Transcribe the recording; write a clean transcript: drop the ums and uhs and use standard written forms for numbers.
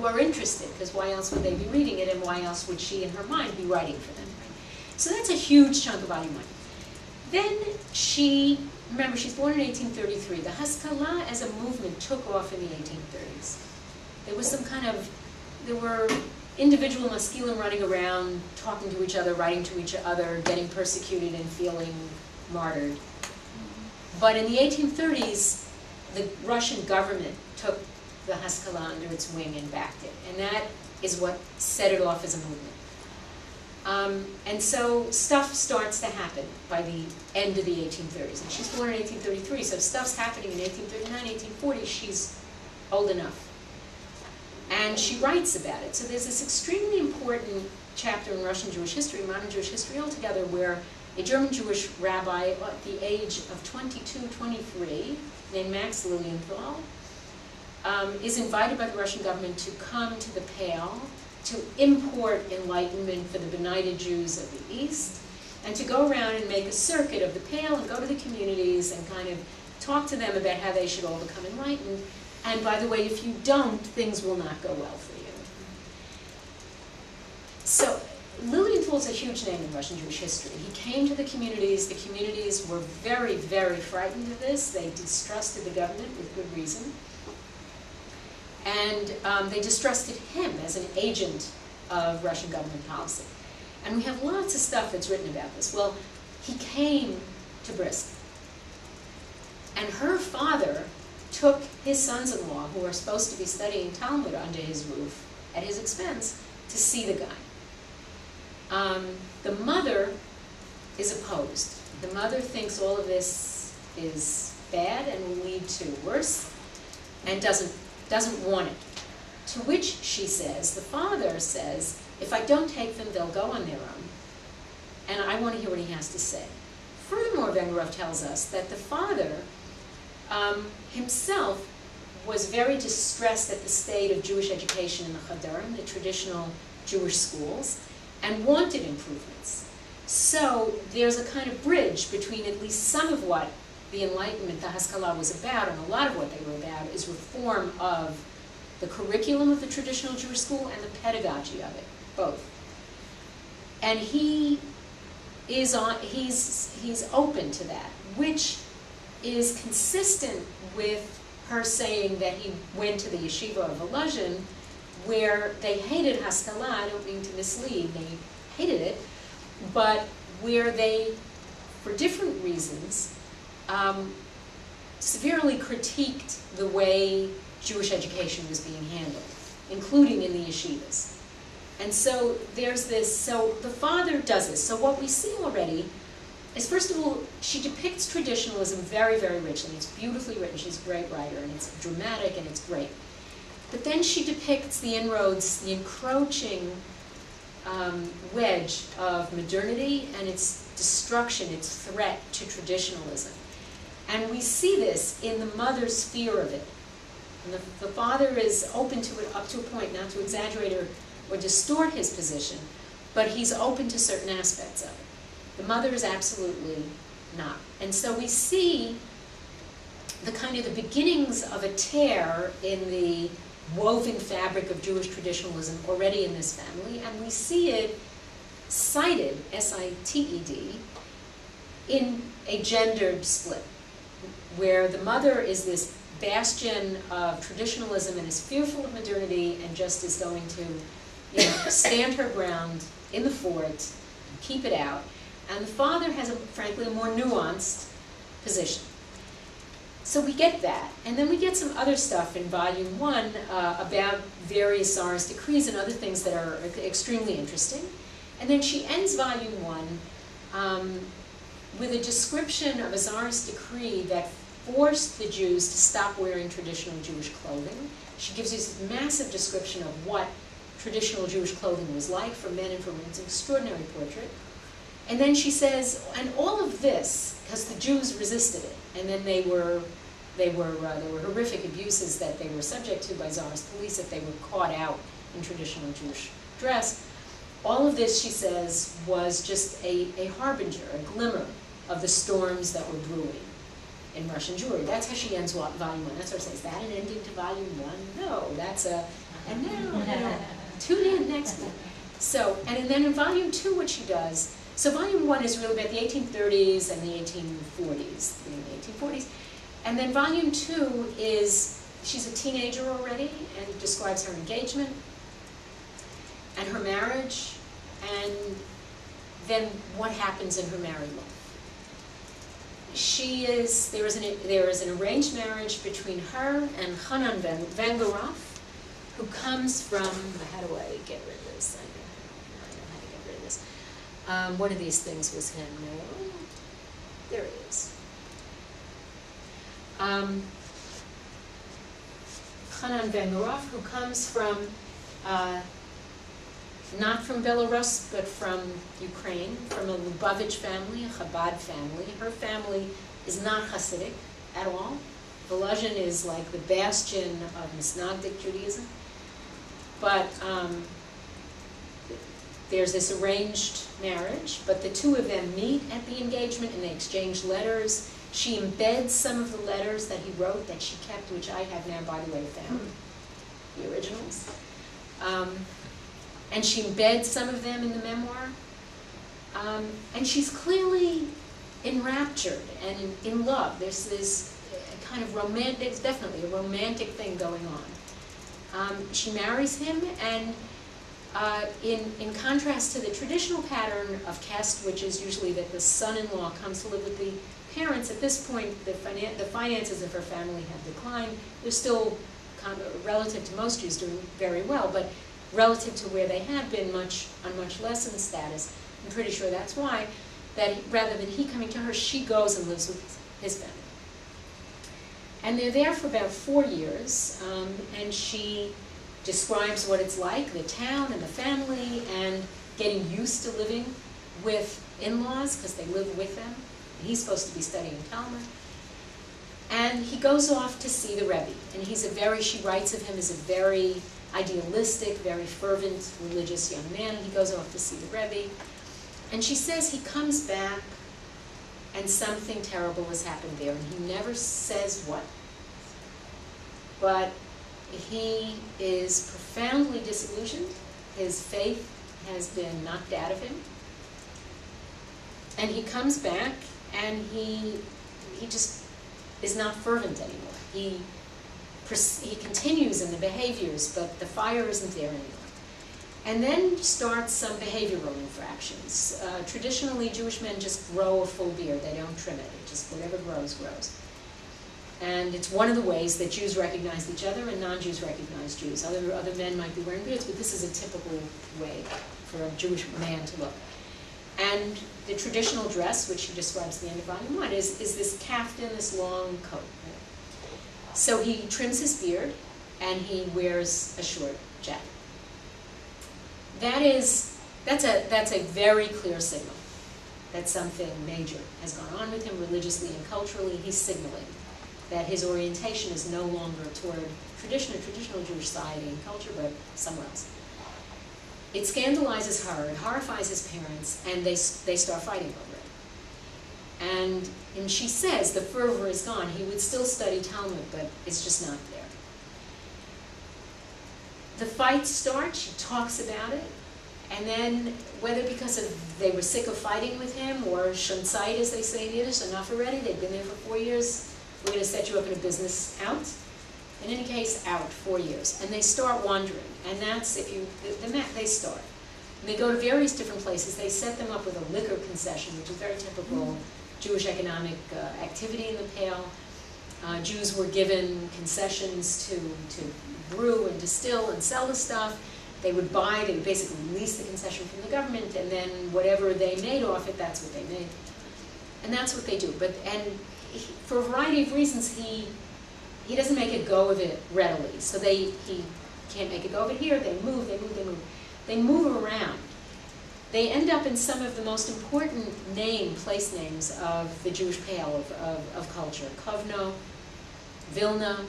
who are interested, because why else would they be reading it, and why else would she in her mind be writing for them? So that's a huge chunk of volume 1. Then remember, she's born in 1833. The Haskalah as a movement took off in the 1830s. There was there were individual maskilim running around, talking to each other, writing to each other, getting persecuted and feeling martyred. But in the 1830s, the Russian government took the Haskalah under its wing and backed it. And that is what set it off as a movement. And so stuff starts to happen by the end of the 1830s. And she's born in 1833, so stuff's happening in 1839, 1840. She's old enough. And she writes about it. So there's this extremely important chapter in Russian Jewish history, modern Jewish history altogether, where a German Jewish rabbi at the age of 22, 23, named Max Lilienthal, is invited by the Russian government to come to the Pale to import enlightenment for the benighted Jews of the East, and to go around and make a circuit of the Pale and go to the communities and kind of talk to them about how they should all become enlightened. And by the way, if you don't, things will not go well for you. So Lilienthal is a huge name in Russian Jewish history. He came to the communities. The communities were very, very frightened of this. They distrusted the government with good reason. And they distrusted him as an agent of Russian government policy. And we have lots of stuff that's written about this. Well, he came to Brisk. And her father took his sons-in-law, who are supposed to be studying Talmud under his roof, at his expense, to see the guy. The mother is opposed. The mother thinks all of this is bad and will lead to worse, and doesn't want it. To which she says, the father says, if I don't take them, they'll go on their own, and I want to hear what he has to say. Furthermore, Wengerov tells us that the father himself was very distressed at the state of Jewish education in the Chadarim, the traditional Jewish schools, and wanted improvements. So there's a kind of bridge between at least some of what the Enlightenment, the Haskalah, was about, and a lot of what they were about is reform of the curriculum of the traditional Jewish school and the pedagogy of it, both. And he is he's open to that, which is consistent with her saying that he went to the yeshiva of Oberlin, where they hated Haskalah. I don't mean to mislead, they hated it, but where they, for different reasons, severely critiqued the way Jewish education was being handled, including in the yeshivas. And so there's this, so the father does this. So what we see already is, first of all, she depicts traditionalism very, very richly. It's beautifully written. She's a great writer, and it's dramatic, and it's great. But then she depicts the inroads, the encroaching wedge of modernity and its destruction, its threat to traditionalism. And we see this in the mother's fear of it. And the father is open to it up to a point, not to exaggerate or distort his position, but he's open to certain aspects of it. The mother is absolutely not. And so we see the kind of the beginnings of a tear in the woven fabric of Jewish traditionalism already in this family, and we see it cited, S-I-T-E-D, in a gendered split, where the mother is this bastion of traditionalism and is fearful of modernity and just is going to, stand her ground in the fort, keep it out. And the father has, frankly, a more nuanced position. So we get that. And then we get some other stuff in Volume 1 about various czarist decrees and other things that are extremely interesting. And then she ends Volume 1 with a description of a czarist decree that forced the Jews to stop wearing traditional Jewish clothing. She gives us a massive description of what traditional Jewish clothing was like for men and for women. It's an extraordinary portrait. And then she says, and all of this, because the Jews resisted it, and then there were horrific abuses that they were subject to by czarist police if they were caught out in traditional Jewish dress. All of this, she says, was just a harbinger, a glimmer of the storms that were brewing in Russian Jewry. That's how she ends Volume 1. That's what I say, is that an ending to Volume 1? No, that's And now, tune in next week. So, and then in volume 2, what she does, so volume 1 is really about the 1830s and the 1840s, and then volume 2 is, she's a teenager already, and describes her engagement, and her marriage, and then what happens in her married life. There is an arranged marriage between her and Hanan Wengerhoff, who comes from, how do I get rid of this? I know how to get rid of this. One of these things was him. There it is. Hanan Wengerhoff, who comes from, not from Belarus, but from Ukraine, from a Lubavitch family, a Chabad family. Her family is not Hasidic at all. Volozhin is like the bastion of Misnagdic Judaism. But there's this arranged marriage, but the two of them meet at the engagement and they exchange letters. She embeds some of the letters that he wrote that she kept, which I have now, by the way, found, the originals. And she embeds some of them in the memoir. And she's clearly enraptured and in love. There's this kind of romantic, there's definitely a romantic thing going on. She marries him, and in contrast to the traditional pattern of caste, which is usually that the son-in-law comes to live with the parents, at this point the finances of her family have declined. They're still, relative to most Jews, doing very well, but relative to where they had been, on much less in status. I'm pretty sure that's why, that rather than he coming to her, she goes and lives with his family. And they're there for about 4 years, and she describes what it's like, the town and the family, and getting used to living with in-laws, because they live with them. And he's supposed to be studying Talmud. And he goes off to see the Rebbe, and she writes of him as a very idealistic, very fervent, religious young man, and he goes off to see the Rebbe. And she says he comes back and something terrible has happened there, and he never says what. But he is profoundly disillusioned. His faith has been knocked out of him. And he comes back, and he just is not fervent anymore. He continues in the behaviors, but the fire isn't there anymore. And then starts some behavioral infractions. Traditionally, Jewish men just grow a full beard. They don't trim it. It just, whatever grows, grows. And it's one of the ways that Jews recognized each other and non-Jews recognized Jews. Other men might be wearing beards, but this is a typical way for a Jewish man to look. And the traditional dress, which he describes at the end of volume 1, is this kaftan, this long coat. Right? So he trims his beard, and he wears a short jacket. That's a very clear signal that something major has gone on with him religiously and culturally. He's signaling that his orientation is no longer toward traditional Jewish society and culture, but somewhere else. It scandalizes her, it horrifies his parents, and they start fighting over it. And she says the fervor is gone. He would still study Talmud, but it's just not there. The fight starts, she talks about it, and then whether because they were sick of fighting with him, or schon Zeit, as they say in Yiddish, enough already, they've been there for 4 years, we're going to set you up in a business, out. In any case, out, 4 years. And they start wandering, and that's, they start. And they go to various different places. They set them up with a liquor concession, which is very typical Jewish economic activity in the Pale. Jews were given concessions to brew and distill and sell the stuff. They would basically lease the concession from the government, and then whatever they made off it, that's what they made. And that's what they do. For a variety of reasons, he doesn't make a go of it readily. So he can't make a go of it here. They move. They move around. They end up in some of the most important place names of the Jewish Pale of culture. Kovno, Vilna,